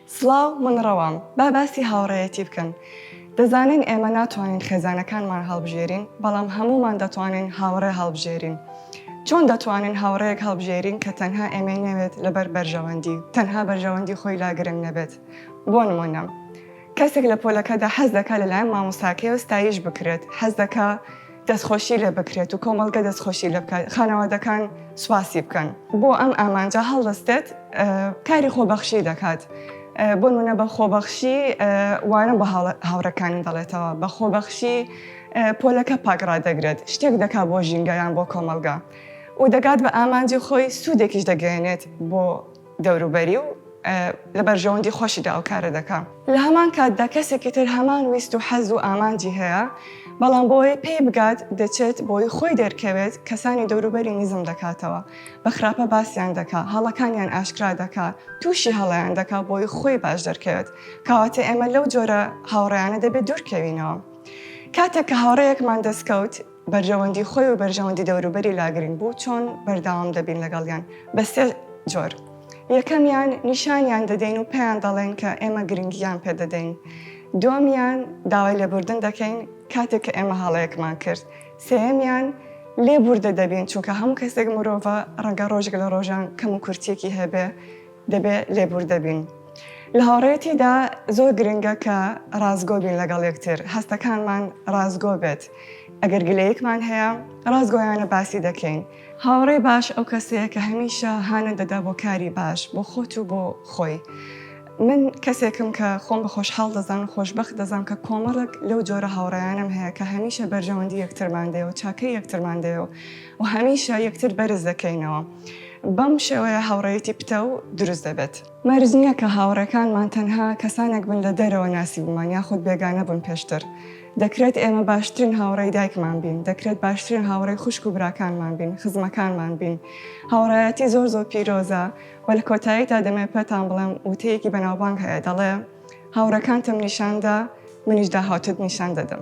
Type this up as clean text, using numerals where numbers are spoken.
سڵاو من ڕەوام با باسی هاوڕێیەتی بکەن. دەزانین ئێمە ناتوانین خێزانەکانمان هەڵبژێرین، بەڵام هەمومان دەتوانین هاوڕێ هەڵبژێرین. چۆن دەتوانین هاوڕێیەک هەڵبژێرین کە تەنها ئێمەی نەوێت لەبەر بەرژەوەندی، تەنها بەرژەوەندی خۆی لاگرنگ نەبێت. بۆ نمونە، کەسێک لە پۆلەکەدا حەز دەکات لەلایەن مامۆستاکەیەوە ستایش بکرێت، حەز دەکات دەستخۆشی لێ بکرێت و کۆمەڵگە دەستخۆشی لێ بکات، خانەوادەکان سواسی بکەن. بۆ ئەم ئامانجە هەڵدەستێت کاری خۆبەخشی دەکات. بۆ نمونە بە خۆبەخشی وانە بە هاوڕەکانی دەڵێتەوە، بە خۆبەخشی پۆلەکە پاکڕادەگرێت، شتێک دەکات بۆ ژینگەیان بۆ کۆمەڵگە و دەگات بە ئامانجی خۆی سوودێکیش دەگەێنێت بۆ دەوروبەری و لە بەرژەوەندی خۆشیدا ئەو کارە دەکات. لە هەمان کاتدا کەسێکی تر هەمان ویست و حەز و ئامانجی هەیە، بەڵام بۆی پێی بگات دەچێت بۆی خۆی دەرکەوێت کەسانی دەوروبەری نزم دەکاتەوە، بە خراپە باسییان دەکات، هەڵەکانیان ئاشکرا دەکات، تووشی هەڵیان دەکات بۆی خۆی باش دەرکەوێت. کەواتە ئێمە لەو جۆرە هاوڕێیانە دەبێت دوورکەوینەوە. کاتێک کە هاوڕێیەکمان دەستکەوت بەرژەوەندی خۆی و بەرژەوەندی دەوروبەری لاگرنگ بوو، چۆن بەردەوام دەبین لەگەڵیان بە سێ جۆر. یەکەمیان نیشانیان دەدەین و پێیان دەڵێن کە ئێمە گرنگیان پێدەدەین. دووەمیان داوای لێبوردن دەکەین کاتێک کە ئێمە هەڵەیەکمان کرد. سێەمیان لێبوردە دەبین، چونکە هەموو کەسێک مرۆڤە ڕەنگە ڕۆژێک لە ڕۆژان کەم و کورتێکی هەبێ دەبێ لێبوردە بین. لە هاوڕێیەتیدا زۆر گرنگە کە ڕازگۆ بین لەگەڵ یەکتر، هەستەکانمان ڕازگۆ بێت. ئەگەر گلەیەکمان هەیە، ڕازگۆیانە باسی دەکەین. هاوڕێ باش ئەو کەسەیە کە هەمیشە هانە دەدا بۆ کاری باش، بۆ خۆت و بۆ خۆی. من کەسێکم کە خۆم بە خۆشحاڵ دەزان و خۆشبەخت دەزان کە کۆمەڵک لەو جۆرە هاوڕێیانم هەیە کە هەمیشە بەرژەوەندی یەکترمان دێ و چاکەی یەکترمان دێ و هەمیشە یەکتر بەرز دەکەینەوە. بەم شێوەیە هاوڕێیەتی پتە و دروست دەبێت. مەرج نییە کە هاوڕێکانمان تەنها کەسانێک بن لە دەرەوە ناسی بمان یاخود بێگانە بوون پێشتر. دەکرێت ئێمە باشترین هاوڕێی دایکمان بین، دەکرێت باشترین هاوڕێی خوشک و براکانمان بین، خزمەکانمان بین. هاوڕایەتی زۆر پیرۆزە و لە کۆتاییدا دەمێت پێتان بڵێم وتەیەکی بەناوبانگ هەیە، دەڵێ هاوڕەکانتم نیشاندا، منیش داهاتت نیشان دەدەم.